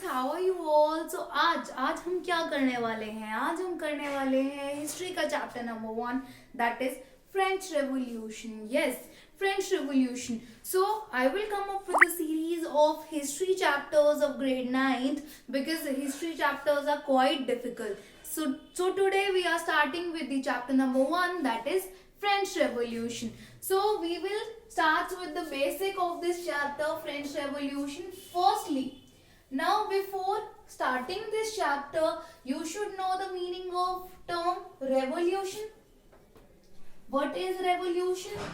How are you all. So आज आज हम क्या करने वाले हैं? आज हम करने वाले हैं हिस्ट्री का chapter number 1, that is French revolution. Yes, French revolution. So I will come up with a series of history chapters of grade 9th because the history chapters are quite difficult. So today we are starting with the chapter number 1, that is French Revolution. So we will start with the basic of this chapter, French Revolution. Firstly, now before starting this chapter, you should know the meaning of term revolution. What is revolution?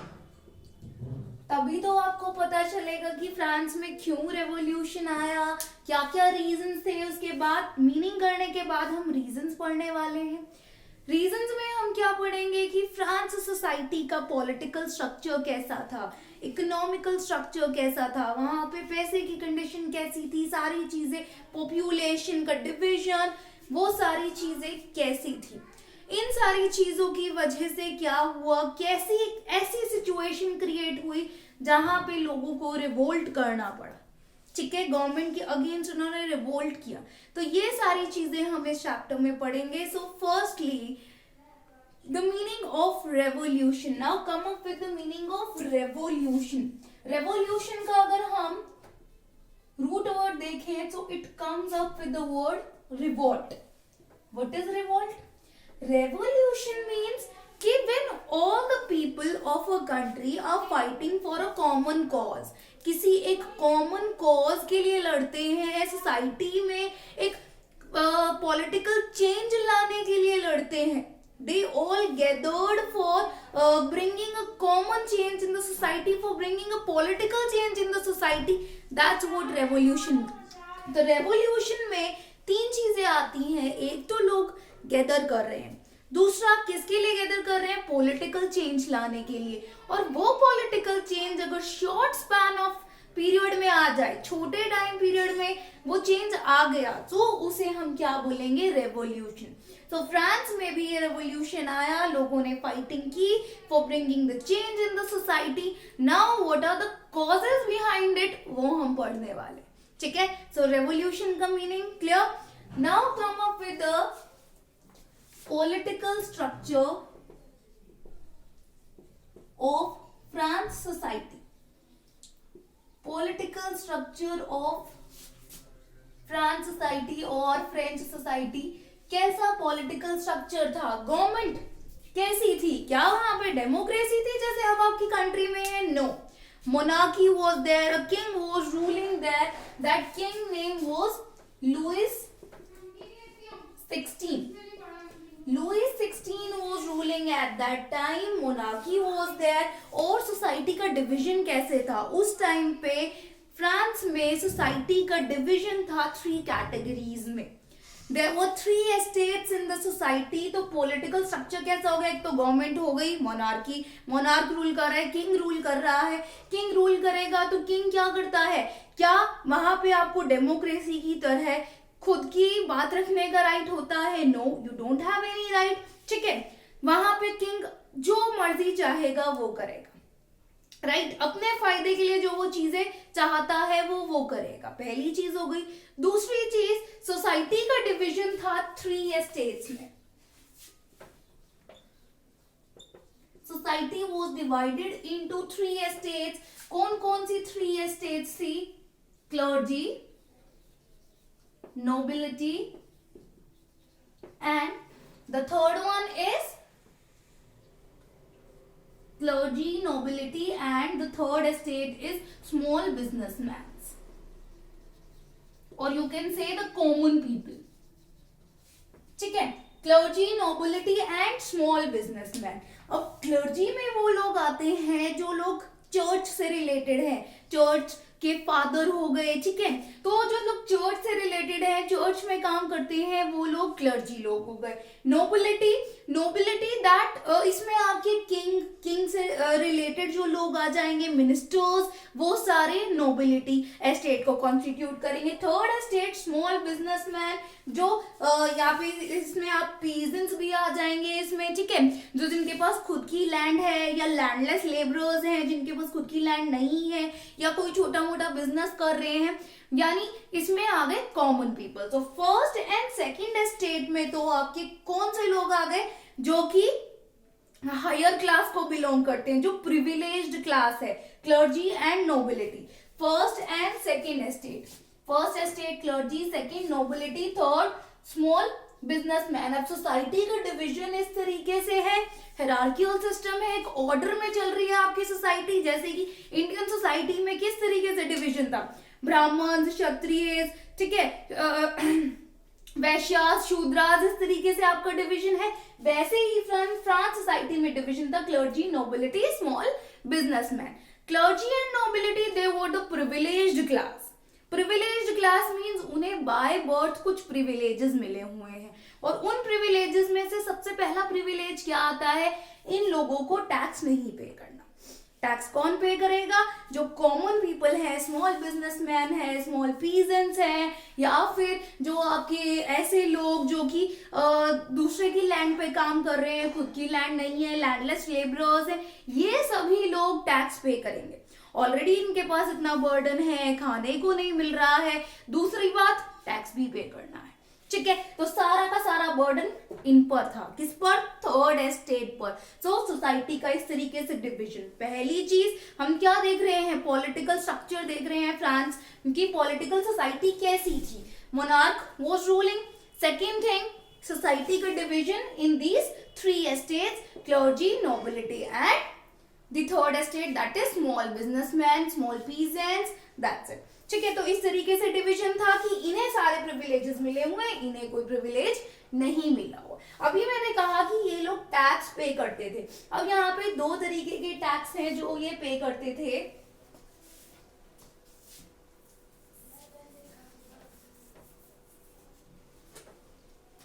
तभी तो आपको पता चलेगा कि France में क्यों revolution आया, क्या क्या रीजंस थे। उसके बाद मीनिंग करने के बाद हम रीजंस पढ़ने वाले हैं। रीजंस में हम क्या पढ़ेंगे कि फ्रांस सोसाइटी का पॉलिटिकल स्ट्रक्चर कैसा था, इकोनॉमिकल स्ट्रक्चर कैसा था, वहां पे पैसे की कंडीशन कैसी थी, सारी चीजें, पॉपुलेशन का डिवीजन, वो सारी चीजें कैसी थी। इन सारी चीजों की वजह से क्या हुआ, कैसी एक ऐसी सिचुएशन क्रिएट हुई जहां पे लोगों को रिवोल्ट करना पड़ा। ठीक है, गवर्नमेंट के अगेंस्ट उन्होंने रिवोल्ट किया। तो ये सारी चीजें हम इस चैप्टर में पढ़ेंगे। So firstly the meaning of revolution. Now come up with the meaning of revolution. Revolution का अगर हम रूट वर्ड देखें तो it comes up with the word revolt. What is revolt? Revolution means कि when all the people of a country are fighting for a common cause, किसी एक common cause के लिए लड़ते हैं, सोसाइटी में एक political change लाने के लिए लड़ते हैं। They all gathered for bringing a common change in the society, for bringing a political change in the society. That's what revolution. तो revolution में तीन चीजें आती हैं। एक तो लोग गैदर कर रहे हैं, दूसरा किसके लिए गैदर कर रहे हैं? पॉलिटिकल चेंज लाने के लिए। और वो पॉलिटिकल चेंज अगर शॉर्ट स्पैन ऑफ पीरियड में आ जाए, छोटे टाइम पीरियड में वो चेंज आ गया, तो उसे हम क्या बोलेंगे? रेवोल्यूशन। तो फ्रांस में भी ये रेवोल्यूशन आया, लोगों ने फाइटिंग की for bringing the change in the society. Now what are the causes behind it, वो हम पढ़ने वाले। ठीक है, सो रेवोल्यूशन का meaning clear. Now come up with the political structure of France society. Political structure of France society और French society, कैसा political structure था? गवर्नमेंट कैसी थी? क्या वहां पे डेमोक्रेसी थी जैसे अब आपकी कंट्री में है? No, monarchy was there, a king was ruling there. That king name was Louis 16. Louis 16 was ruling at that time. Monarchy was there. और सोसाइटी का डिवीजन कैसे था उस टाइम पे? फ्रांस में सोसाइटी का डिवीजन था 3 कैटेगरीज में। There were 3 estates in the society. तो पॉलिटिकल स्ट्रक्चर कैसा हो गया? एक तो गवर्नमेंट हो गई, मोनार्की, मोनार्क रूल कर रहा है, किंग रूल कर रहा है। किंग रूल करेगा तो किंग क्या करता है? क्या वहां पे आपको डेमोक्रेसी की तरह खुद की बात रखने का राइट होता है? No, you don't have any right. ठीक है, वहां पे किंग जो मर्जी चाहेगा वो करेगा, राइट? अपने फायदे के लिए जो वो चीजें चाहता है वो करेगा। पहली चीज हो गई। दूसरी चीज, सोसाइटी का डिवीजन था 3 एस्टेट्स में। Society was divided into 3 estates. कौन कौन सी 3 एस्टेट्स थी? Clergy, nobility, and the third one is clergy, nobility, and the third estate is small businessmen, or you can say the common people. ठीक है, clergy, nobility and small businessman. अब clergy में वो लोग आते हैं जो लोग चर्च से रिलेटेड हैं, चर्च के फादर हो गए। ठीक है, तो जो लोग चर्च से रिलेटेड है, चर्च में काम करते हैं, वो लोग क्लर्जी लोग हो गए। नोबिलिटी, नोबिलिटी दैट इसमें आपके किंग से रिलेटेड जो लोग आ जाएंगे, मिनिस्टर्स, वो सारे नोबिलिटी एस्टेट को कॉन्स्टिट्यूट करेंगे। थर्ड एस्टेट स्मॉल बिजनेसमैन, जो यहाँ पे इसमें आप पीजेंट्स भी आ जाएंगे इसमें। ठीक है, जो जिनके पास खुद की लैंड है या लैंडलेस लेबरर्स हैं जिनके पास खुद की लैंड नहीं है या कोई छोटा मोटा बिजनेस कर रहे हैं, यानी इसमें आ गए कॉमन पीपल। तो फर्स्ट एंड सेकंड एस्टेट में तो आपके कौन से लोग आ गए, जो कि हायर क्लास को बिलोंग करते हैं, जो प्रिविलेज्ड क्लास है, clergy and nobility. First and second estate, first estate clergy, second nobility, third small businessman. अब सोसाइटी का डिवीजन इस तरीके से है, हायरार्किकल सिस्टम है, एक ऑर्डर में चल रही है आपकी सोसाइटी। जैसे कि इंडियन सोसाइटी में किस तरीके से डिवीजन था, ब्राह्मण, क्षत्रिय, ठीक है, वैश्यास, शूद्रास, इस तरीके से आपका डिवीजन है। वैसे ही फ्रांस सोसाइटी में डिवीजन था, clergy, nobility, small businessman. Clergy and nobility they were the privileged class. Privileged class means उन्हें बाय बर्थ कुछ प्रिविलेजेस मिले हुए हैं, और उन प्रिविलेजेस में से सबसे पहला प्रिविलेज क्या आता है, इन लोगों को टैक्स नहीं पे करना। टैक्स कौन पे करेगा, जो कॉमन पीपल है, स्मॉल बिजनेसमैन है, स्मॉल पीजेंट्स है, या फिर जो आपके ऐसे लोग जो कि दूसरे की लैंड पे काम कर रहे हैं, खुद की लैंड नहीं है, लैंडलेस लेबरर्स है, ये सभी लोग टैक्स पे करेंगे। ऑलरेडी इनके पास इतना बर्डन है, खाने को नहीं मिल रहा है, दूसरी बात टैक्स भी पे करना है, ठीक है। तो सारा का सारा बर्डन इन पर था, किस पर, थर्ड एस्टेट पर। सो सोसाइटी का इस तरीके से डिवीजन। पहली चीज हम क्या देख रहे हैं, पॉलिटिकल स्ट्रक्चर देख रहे हैं फ्रांस की पॉलिटिकल सोसाइटी कैसी थी, monarch was ruling. Second thing, society का division in these three estates, clergy, nobility and the third estate, that is small businessmen, small peasants, that's it, ठीक है। तो इस तरीके से डिवीजन था कि इन्हें सारे प्रिविलेजेस मिले हुए, इन्हें कोई प्रिविलेज नहीं मिला हुआ। अभी मैंने कहा कि ये लोग टैक्स पे करते थे। अब यहाँ पे दो तरीके के टैक्स हैं जो ये पे करते थे।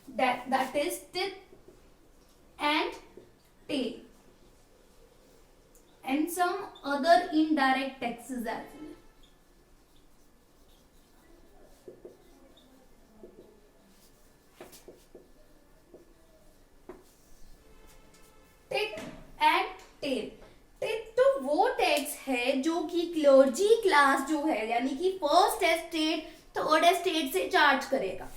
that is tithe and tail and some other indirect taxes as well. Tithe and taille. Tithe तो वो टैक्स है जो कि क्लर्जी क्लास जो है, यानी कि फर्स्ट एस्टेट थर्ड एस्टेट से चार्ज करेगा।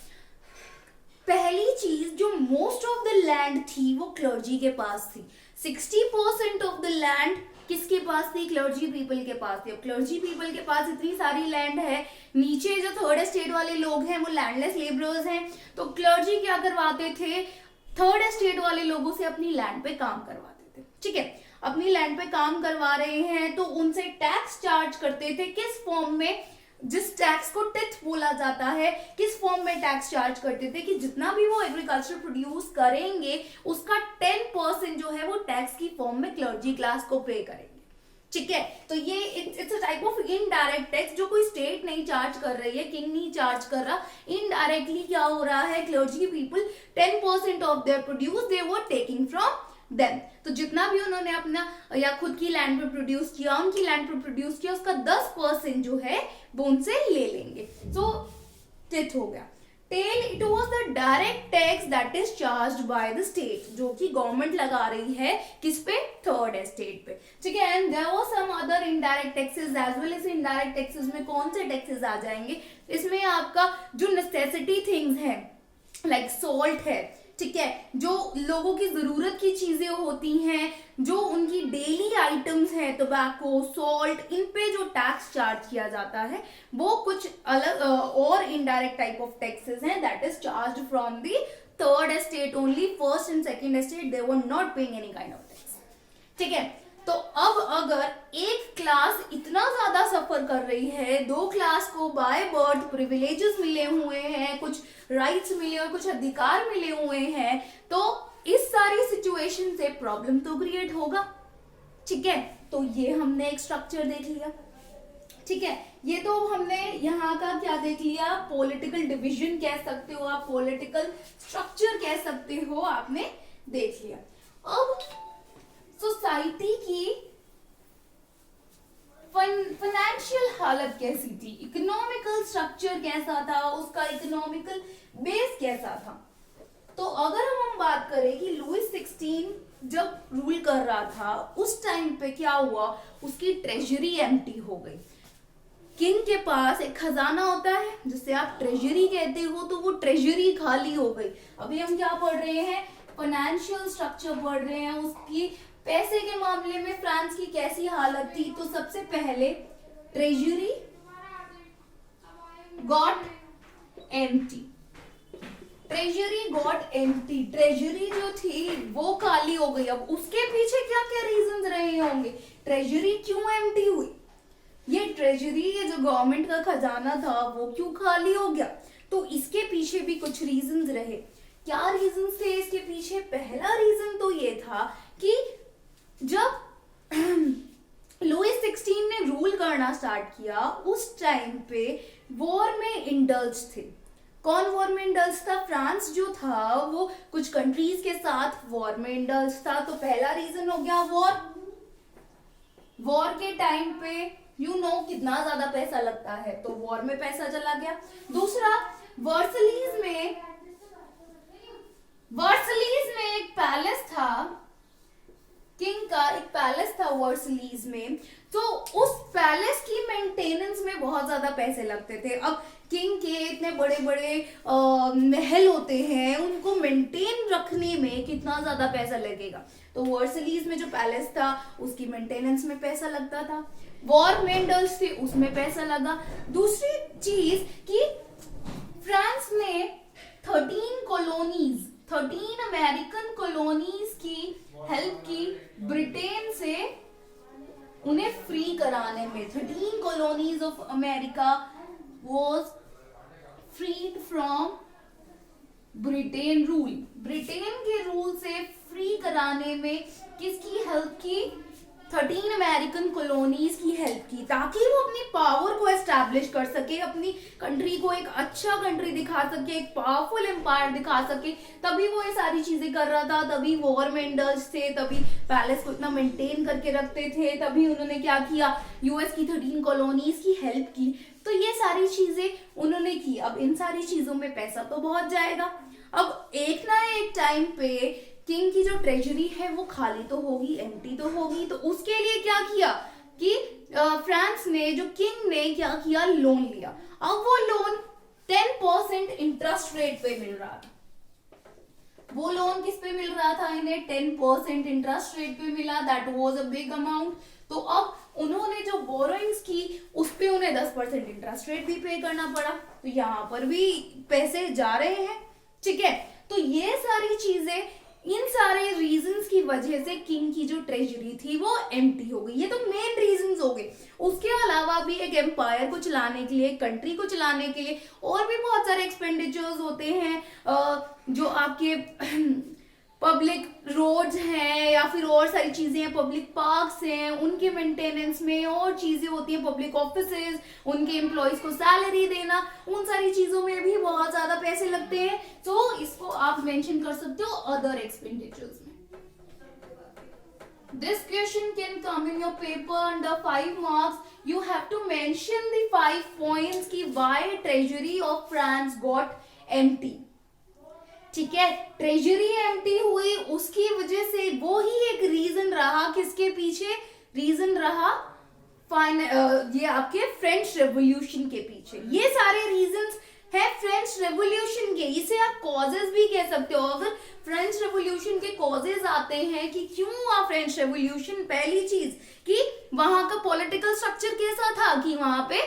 पहली चीज, जो मोस्ट ऑफ द लैंड थी वो क्लर्जी के पास थी। 60% ऑफ द लैंड किसके पास थी, क्लर्जी पीपल के पास थी। अब क्लर्जी पीपल के पास इतनी सारी लैंड है, नीचे जो थर्ड एस्टेट वाले लोग हैं वो लैंडलेस लेबरर्स हैं, तो क्लर्जी क्या करवाते थे, थर्ड एस्टेट वाले लोगों से अपनी लैंड पे काम करवाते थे, ठीक है। अपनी लैंड पे काम करवा रहे हैं तो उनसे टैक्स चार्ज करते थे, किस फॉर्म में, जिस टैक्स को टिथ बोला जाता है, किस फॉर्म में टैक्स चार्ज करते थे कि जितना भी वो एग्रीकल्चर प्रोड्यूस करेंगे उसका 10% जो है वो टैक्स की फॉर्म में क्लर्जी क्लास को पे करेंगे, ठीक है। तो ये it's a type of indirect tax जो कोई स्टेट नहीं चार्ज कर रही है, किंग नहीं चार्ज कर रहा, इनडायरेक्टली क्या हो रहा है, clergy people 10% of their produce they were taking from them. तो जितना भी उन्होंने अपना या खुद की लैंड पर प्रोड्यूस किया, उनकी लैंड पर प्रोड्यूस किया, उसका 10% जो है वो उनसे ले लेंगे। सो टिथ हो गया। Taille, it was the direct tax that is charged by the state, जो कि गवर्नमेंट लगा रही है किस पे, थर्ड एस्टेट पे, ठीक है। And there was some other indirect taxes as well. इस इनडायरेक्ट टैक्सेस में कौन से टैक्सेस आ जाएंगे, इसमें आपका जो नेसेसिटी थिंग्स है लाइक सॉल्ट है, ठीक है, जो लोगों की जरूरत की चीजें होती हैं, जो उनकी डेली आइटम्स हैं, टोबैको, सॉल्ट, इन पे जो टैक्स चार्ज किया जाता है वो कुछ अलग और इनडायरेक्ट टाइप ऑफ टैक्सेस हैं that is charged from the third estate only. First and second estate they were not paying any kind of tax, ठीक है। तो अब अगर एक क्लास इतना ज्यादा सफर कर रही है, दो क्लास को बाय बर्थ प्रिविलेजेस मिले हुए हैं, कुछ राइट्स मिले और कुछ अधिकार मिले हुए हैं, तो इस सारी सिचुएशन से प्रॉब्लम तो क्रिएट होगा, ठीक है। तो ये हमने एक स्ट्रक्चर देख लिया, ठीक है। ये तो हमने यहाँ का क्या देख लिया, पॉलिटिकल डिवीजन कह सकते हो आप, पॉलिटिकल स्ट्रक्चर कह सकते हो, आपने देख लिया। अब सोसाइटी की फाइनेंशियल हालत कैसी थी, इकोनॉमिकल स्ट्रक्चर कैसा था, उसका इकोनॉमिकल बेस कैसा था। तो अगर हम बात करें कि लुइस 16 जब रूल कर रहा था उस टाइम पे क्या हुआ, उसकी ट्रेजरी एम्प्टी हो गई। किंग के पास एक खजाना होता है जिसे आप ट्रेजरी कहते हो, तो वो ट्रेजरी खाली हो गई। अभी हम क्या पढ़ रहे हैं, फाइनेंशियल स्ट्रक्चर पढ़ रहे हैं, उसकी पैसे के मामले में फ्रांस की कैसी हालत थी। तो सबसे पहले treasury got empty, treasury got empty, treasury जो थी वो खाली हो गई। अब उसके पीछे क्या क्या रीजंस रहे होंगे, ट्रेजरी क्यों एम्प्टी हुई, ये ट्रेजरी, ये जो गवर्नमेंट का खजाना था वो क्यों खाली हो गया। तो इसके पीछे भी कुछ रीजंस रहे। क्या रीजंस थे इसके पीछे, पहला रीजन तो ये था कि जब लुइस 16 ने रूल करना स्टार्ट किया उस टाइम पे वॉर में इंडल्ज थे। कौन वॉर में इंडल्ज था, फ्रांस जो था वो कुछ कंट्रीज के साथ वॉर में इंडल्ज था। तो पहला रीजन हो गया वॉर, वॉर के टाइम पे यू नो कितना ज्यादा पैसा लगता है, तो वॉर में पैसा चला गया। दूसरा, वर्सलीज में एक पैलेस था, किंग का एक पैलेस था वर्सलीज में, तो उस पैलेस की मेंटेनेंस में बहुत ज्यादा पैसे लगते थे। अब किंग के इतने बड़े बड़े महल होते हैं, उनको मेंटेन रखने में कितना ज्यादा पैसा लगेगा, तो वर्सलीज में जो पैलेस था उसकी मेंटेनेंस में पैसा लगता था। वॉर में इंडल्ज थे, उसमें पैसा लगा। दूसरी चीज कि फ्रांस ने 13 अमेरिकन कॉलोनीज की हेल्प की ब्रिटेन से उन्हें फ्री कराने में। 13 colonies of America was freed from Britain rule, Britain के रूल से फ्री कराने में किसकी हेल्प की, 13 अमेरिकन कॉलोनीज की हेल्प की, ताकि वो अपनी पावर को एस्टैब्लिश कर सके, अपनी कंट्री को एक अच्छा कंट्री दिखा सके, एक पावरफुल एम्पायर दिखा सके। तभी वो ये सारी चीजें कर रहा था, तभी वॉर में इंडल्ज थे, तभी पैलेस को इतना मेंटेन करके रखते थे, तभी उन्होंने क्या किया, यूएस की 13 कॉलोनीज की हेल्प की। तो ये सारी चीजें उन्होंने की। अब इन सारी चीजों में पैसा तो बहुत जाएगा। अब एक ना एक टाइम पे किंग की जो ट्रेजरी है वो खाली तो होगी, एम्प्टी तो होगी। तो उसके लिए क्या किया कि फ्रांस ने, जो किंग ने क्या किया, लोन लिया। अब वो लोन 10% इंटरेस्ट रेट पे मिल रहा था। वो लोन किस पे मिल रहा था इन्हें, 10% इंटरेस्ट रेट पे मिला। That was a big amount. तो अब उन्होंने जो बोरोइंग्स की उस पे उन्हें 10% इंटरेस्ट रेट भी पे करना पड़ा। तो यहाँ पर भी पैसे जा रहे हैं, ठीक है। तो ये सारी चीजें, इन सारे रीजंस की वजह से किंग की जो ट्रेजरी थी वो एम्प्टी हो गई। ये तो मेन रीजंस हो गए। उसके अलावा भी एक एम्पायर को चलाने के लिए, कंट्री को चलाने के लिए और भी बहुत सारे एक्सपेंडिचर्स होते हैं, जो आपके पब्लिक रोड्स हैं या फिर और सारी चीजें हैं, पब्लिक पार्क्स हैं, उनके मेंटेनेंस में और चीजें होती हैं, पब्लिक ऑफिसेज, उनके एम्प्लॉयज को सैलरी देना, उन सारी चीजों में भी बहुत ज्यादा पैसे लगते हैं। तो इसको आप मेंशन कर सकते हो अदर एक्सपेंडिचर्स में। This question can come in your paper under 5 marks. You have to mention the 5 points कि why treasury of France got empty. ठीक है, ट्रेजरी एम्प्टी हुई, उसकी वजह से वो ही एक रीजन रहा, किसके पीछे रीजन रहा, ये आपके फ्रेंच रेवोल्यूशन के पीछे। ये सारे रीजंस है फ्रेंच रेवोल्यूशन के। इसे आप कॉजेज भी कह सकते हो। अगर फ्रेंच रेवोल्यूशन के कॉजेज आते हैं कि क्यों हुआ फ्रेंच रेवोल्यूशन, पहली चीज कि वहां का पॉलिटिकल स्ट्रक्चर कैसा था, कि वहां पे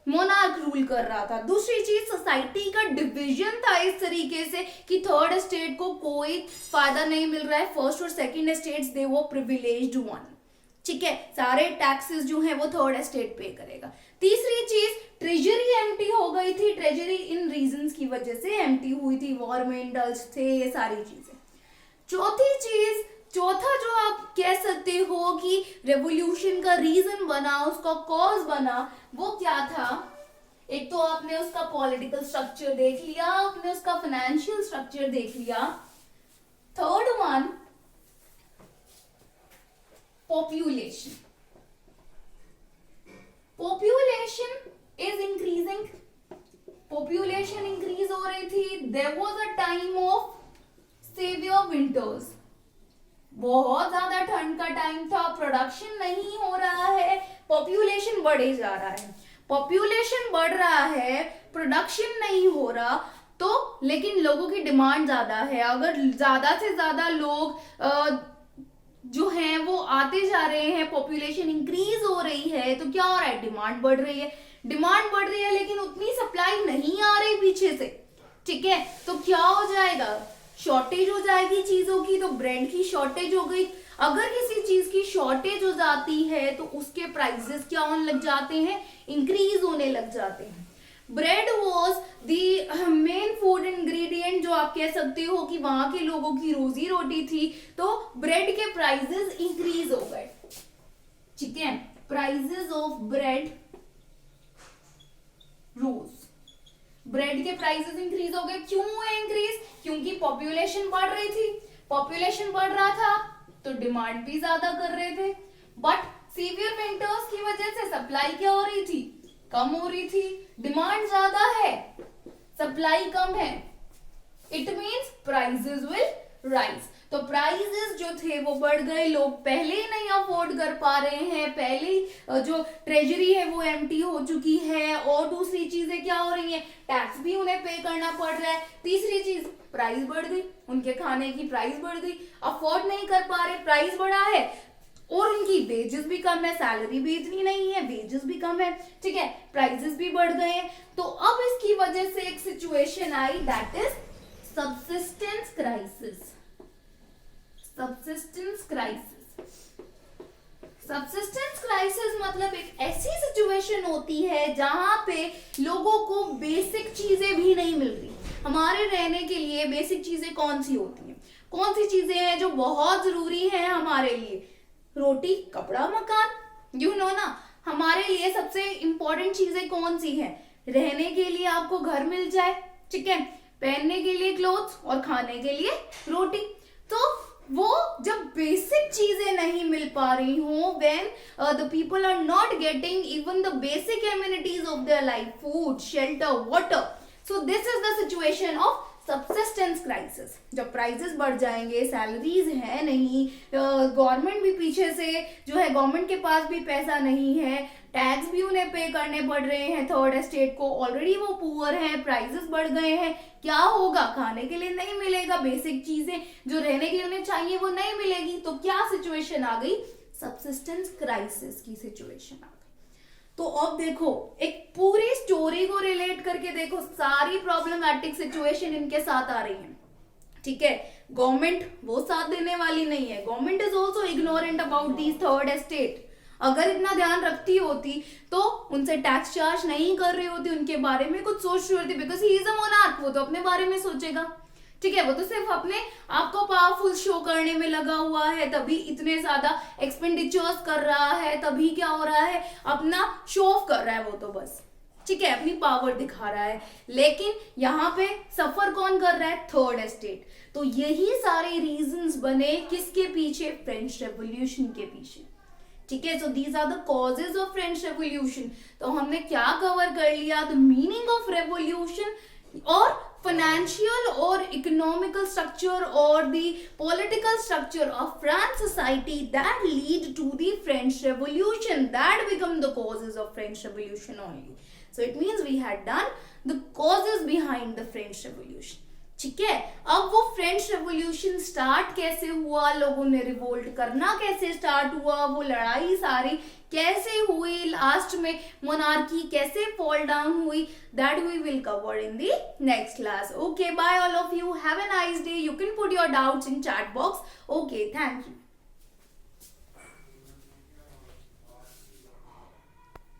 मोनार्क रूल कर रहा था। दूसरी चीज, सोसाइटी का डिवीजन था इस तरीके से कि थर्ड स्टेट को कोई फायदा नहीं मिल रहा है, फर्स्ट और सेकंड स्टेट्स दे वो प्रिविलेज्ड वन, ठीक है, सारे टैक्सेस जो हैं वो थर्ड स्टेट पे करेगा। तीसरी चीज, ट्रेजरी एम्प्टी हो गई थी, ट्रेजरी इन रीजंस की वजह से एम्प्टी हुई थी, वॉर में इंडल्ज थे, ये सारी चीजें। चौथा जो आप कह सकते हो कि रेवोल्यूशन का रीजन बना, उसका कॉज बना, वो क्या था, एक तो आपने उसका पॉलिटिकल स्ट्रक्चर देख लिया, आपने उसका फाइनेंशियल स्ट्रक्चर देख लिया। Third one, population is increasing, population increase हो रही थी। There was a time of severe winters, बहुत ज्यादा ठंड का टाइम था, प्रोडक्शन नहीं हो रहा है, पॉपुलेशन बढ़े जा रहा है। पॉपुलेशन बढ़ रहा है, प्रोडक्शन नहीं हो रहा, तो लेकिन लोगों की डिमांड ज्यादा है। अगर ज्यादा से ज्यादा लोग जो हैं वो आते जा रहे हैं, पॉपुलेशन इंक्रीज हो रही है, तो क्या हो रहा है, डिमांड बढ़ रही है। डिमांड बढ़ रही है लेकिन उतनी सप्लाई नहीं आ रही पीछे से, ठीक है, तो क्या हो जाएगा, शॉर्टेज हो जाएगी चीजों की। तो ब्रेड की शॉर्टेज हो गई। अगर किसी चीज की शॉर्टेज हो जाती है तो उसके प्राइसेस क्या होने लग जाते हैं, इंक्रीज होने लग जाते हैं। Bread was the main food ingredient, जो आप कह सकते हो कि वहां के लोगों की रोजी रोटी थी, तो ब्रेड के प्राइसेस इंक्रीज हो गए, ठीक है, prices of bread rose, bread के प्राइसेस इंक्रीज हो गए। क्यों हुए इंक्रीज, क्योंकि पॉपुलेशन बढ़ रही थी, पॉपुलेशन बढ़ रहा था तो डिमांड भी ज्यादा कर रहे थे, बट सीवियर विंटर्स की वजह से सप्लाई क्या हो रही थी, कम हो रही थी। डिमांड ज्यादा है, सप्लाई कम है, it means prices will rise. तो प्राइसेस जो थे वो बढ़ गए, लोग पहले ही नहीं अफोर्ड कर पा रहे हैं, पहले जो ट्रेजरी है वो एम्प्टी हो चुकी है, और दूसरी चीजें क्या हो रही हैं, टैक्स भी उन्हें पे करना पड़ रहा है। तीसरी चीज, प्राइस बढ़ गई, उनके खाने की प्राइस बढ़ गई, अफोर्ड नहीं कर पा रहे, प्राइस बढ़ा है, और उनकी वेजेस भी कम है, सैलरी भी इतनी नहीं है, वेजेस भी कम है, ठीक है, प्राइसेस भी बढ़ गए हैं। तो अब इसकी वजह से एक situation I, that is subsistence crisis. Subsistence crisis, subsistence crisis मतलब एक ऐसी सिचुएशन होती है जहां पे लोगों को बेसिक चीजें भी नहीं मिल रही। हमारे रहने के लिए बेसिक चीजें कौन सी होती हैं, कौन सी चीजें हैं जो बहुत जरूरी हैं हमारे लिए, रोटी, कपड़ा, मकान, यू नो ना। हमारे लिए सबसे इंपॉर्टेंट चीजें कौन सी हैं, रहने के लिए आपको घर मिल जाए, ठीक है, पहनने के लिए क्लोथ्स, और खाने के लिए रोटी। तो वो जब बेसिक चीजें नहीं मिल पा रही हो, when the people are not getting even the basic amenities of their life, food, shelter, water, so this is the situation of subsistence crisis. जब प्राइसेस बढ़ जाएंगे, सैलरीज है नहीं, गवर्नमेंट भी पीछे से जो है, गवर्नमेंट के पास भी पैसा नहीं है, टैक्स भी उन्हें पे करने पड़ रहे हैं, थर्ड एस्टेट को, ऑलरेडी वो पुअर हैं, प्राइसेस बढ़ गए हैं, क्या होगा, खाने के लिए नहीं मिलेगा, बेसिक चीजें जो रहने के लिए उन्हें चाहिए वो नहीं मिलेगी, तो क्या सिचुएशन आ गई, सबसिस्टेंस क्राइसिस की सिचुएशन आ गई। तो अब देखो, एक पूरी स्टोरी को रिलेट करके देखो, सारी प्रॉब्लमैटिक सिचुएशन इनके साथ आ रही है, ठीक है। गवर्नमेंट वो साथ देने वाली नहीं है, government is also ignorant about this third estate. अगर इतना ध्यान रखती होती तो उनसे टैक्स चार्ज नहीं कर रही होती, उनके बारे में कुछ सोच रही होती, because he is a monarch, वो तो अपने बारे में सोचेगा, ठीक है, वो तो सिर्फ अपने आप को पावरफुल शो करने में लगा हुआ है, तभी इतने ज्यादा एक्सपेंडिचर्स कर रहा है, तभी क्या हो रहा है, अपना शो ऑफ कर रहा है वो तो बस, ठीक है, अपनी पावर दिखा रहा है। लेकिन यहाँ पे सफर कौन कर रहा है, थर्ड एस्टेट। तो यही सारे रीजंस बने किसके पीछे, फ्रेंच रेवोल्यूशन के पीछे, ठीक है। So these are the causes of French revolution. तो हमने क्या कवर कर लिया, द मीनिंग ऑफ रेवोल्यूशन, और financial or economical structure or the political structure of French society that lead to the French Revolution, that become the causes of French Revolution only. So it means we had done the causes behind the French Revolution. ठीक है, अब वो French revolution start कैसे हुआ, लोगों ने revolt करना कैसे स्टार्ट हुआ, वो लड़ाई सारी कैसे हुई, लास्ट में मोनार्की कैसे फॉल डाउन हुई, that we will cover in the next class. Okay, bye all of you, have a nice day. You can put your doubts in chat box. Okay, thank you.